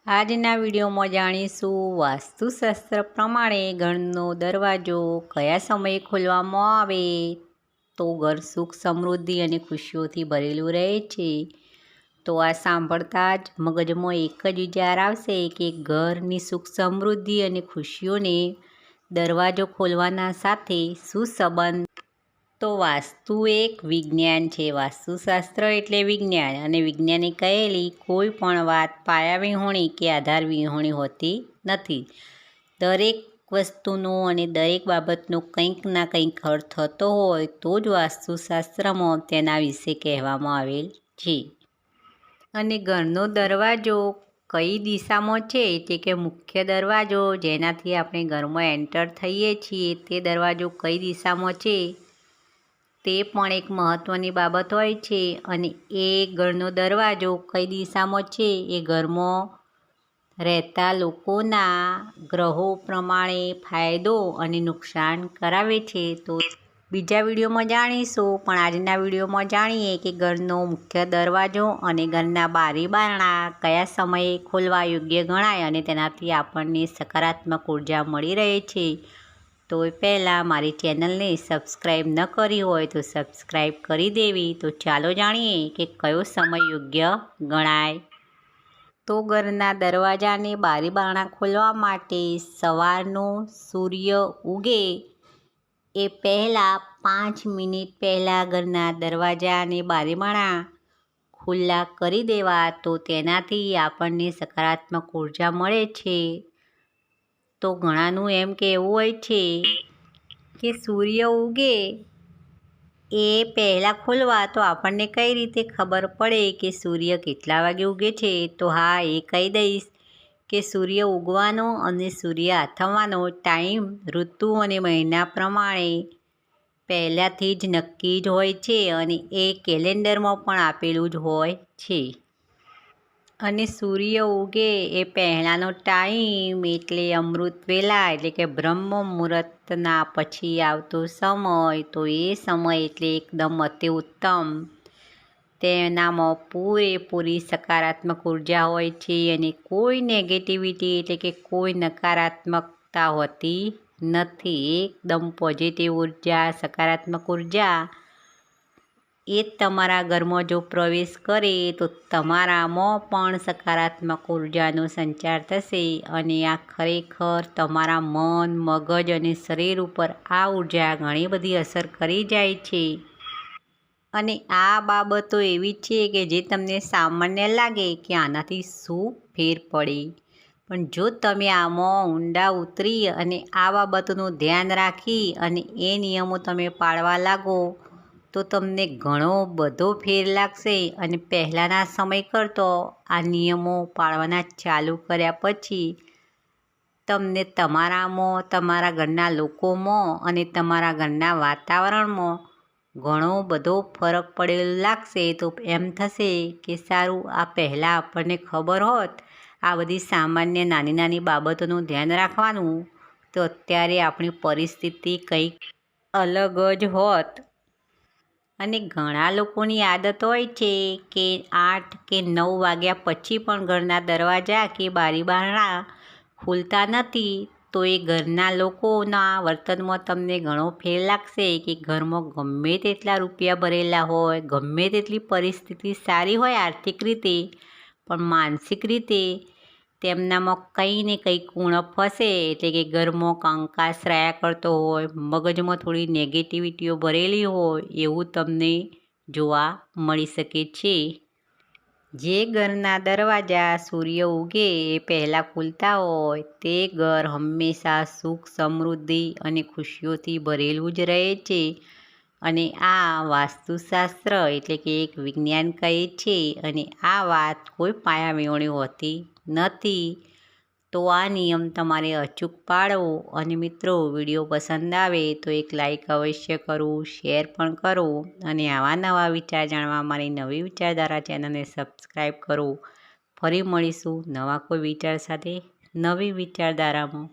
આજના વિડીયોમાં જાણીશું વાસ્તુશાસ્ત્ર પ્રમાણે ઘરનો દરવાજો કયા સમયે ખોલવામાં આવે તો ઘર સુખ સમૃદ્ધિ અને ખુશીઓથી ભરેલું રહે છે। તો આ સાંભળતા જ મગજમાં એક જ વિચાર આવશે કે ઘરની સુખ સમૃદ્ધિ અને ખુશીઓને દરવાજો ખોલવાના સાથે શું સંબંધ। તો વાસ્તુ એક વિજ્ઞાન છે। વાસ્તુશાસ્ત્ર એટલે વિજ્ઞાન, અને વિજ્ઞાને કહેલી કોઈ પણ વાત પાયા વિહોણી કે આધાર વિહોણી હોતી નથી। દરેક વસ્તુનો અને દરેક બાબતનો કંઈક ના કંઈક અર્થ થતો હોય તો જ વાસ્તુશાસ્ત્રમાં તેના વિશે કહેવામાં આવેલ છે। અને ઘરનો દરવાજો કઈ દિશામાં છે, એટલે કે મુખ્ય દરવાજો જેનાથી આપણે ઘરમાં એન્ટર થઈએ છીએ તે દરવાજો કઈ દિશામાં છે તે પણ એક મહત્ત્વની બાબત હોય છે। અને એ ઘરનો દરવાજો કઈ દિશામાં છે એ ઘરમાં રહેતા લોકોના ગ્રહો પ્રમાણે ફાયદો અને નુકસાન કરાવે છે। તો બીજા વિડીયોમાં જાણીશું, પણ આજના વિડીયોમાં જાણીએ કે ઘરનો મુખ્ય દરવાજો અને ઘરના બારી બારણા કયા સમયે ખોલવા યોગ્ય ગણાય અને તેનાથી આપણને સકારાત્મક ઉર્જા મળી રહે છે। તો પહેલાં મારી ચેનલને સબસ્ક્રાઈબ ન કરી હોય તો સબસ્ક્રાઈબ કરી દેવી। તો ચાલો જાણીએ કે કયો સમય યોગ્ય ગણાય। તો ઘરના દરવાજાને બારી બારણા ખોલવા માટે સવારનો સૂર્ય ઉગે એ પહેલાં 5 મિનિટ પહેલાં ઘરના દરવાજા અને બારી બારણા ખુલ્લા કરી દેવા, તો તેનાથી આપણને સકારાત્મક ઉર્જા મળે છે। તો ઘણાનું એમ કહેવું હોય છે કે સૂર્ય ઉગે એ પહેલાં ખોલવા, તો આપણને કઈ રીતે ખબર પડે કે સૂર્ય કેટલા વાગે ઉગે છે। તો હા, એ કહી દઈશ કે સૂર્ય ઉગવાનો અને સૂર્ય આથમવાનો ટાઈમ ઋતુ અને મહિના પ્રમાણે પહેલાંથી જ નક્કી જ હોય છે, અને એ કેલેન્ડરમાં પણ આપેલું જ હોય છે। અને સૂર્ય ઉગે એ પહેલાંનો ટાઈમ એટલે અમૃત વેલા, એટલે કે બ્રહ્મ મુહૂર્તના પછી આવતો સમય। તો એ સમય એટલે એકદમ અતિ ઉત્તમ, તેનામાં પૂરેપૂરી સકારાત્મક ઉર્જા હોય છે અને કોઈ નેગેટિવિટી એટલે કે કોઈ નકારાત્મકતા હોતી નથી। એકદમ પોઝિટિવ ઉર્જા, સકારાત્મક ઉર્જા એ તમારા ઘરમાં જો પ્રવેશ કરે તો તમારામાં પણ સકારાત્મક ઉર્જાનો સંચાર થશે, અને આ ખરેખર તમારા મન, મગજ અને શરીર ઉપર આ ઉર્જા ઘણી બધી અસર કરી જાય છે। અને આ બાબતો એવી છે કે જે તમને સામાન્ય લાગે કે આનાથી શું ફેર પડે, પણ જો તમે આમાં ઊંડા ઉતરી અને આ બાબતોનું ધ્યાન રાખી અને એ નિયમો તમે પાળવા લાગો તો તમને ઘણો બધો ફેર લાગશે। અને પહેલાંના સમય કરતાં આ નિયમો પાળવાના ચાલુ કર્યા પછી તમને તમારામાં, તમારા ઘરના લોકોમાં અને તમારા ઘરના વાતાવરણમાં ઘણો બધો ફરક પડેલો લાગશે। તો એમ થશે કે સારું, આ પહેલાં આપણને ખબર હોત આ બધી સામાન્ય નાની નાની બાબતોનું ધ્યાન રાખવાનું, તો અત્યારે આપણી પરિસ્થિતિ કંઈક અલગ જ હોત। અને ઘણા લોકોની આદત હોય છે કે 8 કે 9 વાગ્યા પછી પણ ઘરના દરવાજા કે બારી બારણા ખુલતા નથી। તો એ ઘરના લોકોના વર્તનમાં તમને ઘણો ફેર લાગશે કે ઘરમાં ગમે તેટલા રૂપિયા ભરેલા હોય, ગમે તેટલી પરિસ્થિતિ સારી હોય આર્થિક રીતે, પણ માનસિક રીતે તેમનામાં કંઈ ને કંઈક ઉણપ હશે, એટલે કે ઘરમાં કંકાસ રહ્યા કરતો હોય, મગજમાં થોડી નેગેટિવિટીઓ ભરેલી હોય એવું તમને જોવા મળી શકે છે। જે ઘરના દરવાજા સૂર્ય ઉગે એ પહેલાં ખુલતા હોય તે ઘર હંમેશા સુખ, સમૃદ્ધિ અને ખુશીઓથી ભરેલું જ રહે છે। અને આ વાસ્તુશાસ્ત્ર એટલે કે એક વિજ્ઞાન કહે છે, અને આ વાત કોઈ પાયા વિહોણી હોતી નથી। તો આ નિયમ તમારે અચૂક પાળવો। અને મિત્રો, વિડીયો પસંદ આવે તો એક લાઈક અવશ્ય કરવું, શેર પણ કરો, અને આવા નવા વિચાર જાણવા મારી નવી વિચારધારા ચેનલને સબસ્ક્રાઈબ કરો। ફરી મળીશું નવા કોઈ વિચાર સાથે નવી વિચારધારામાં।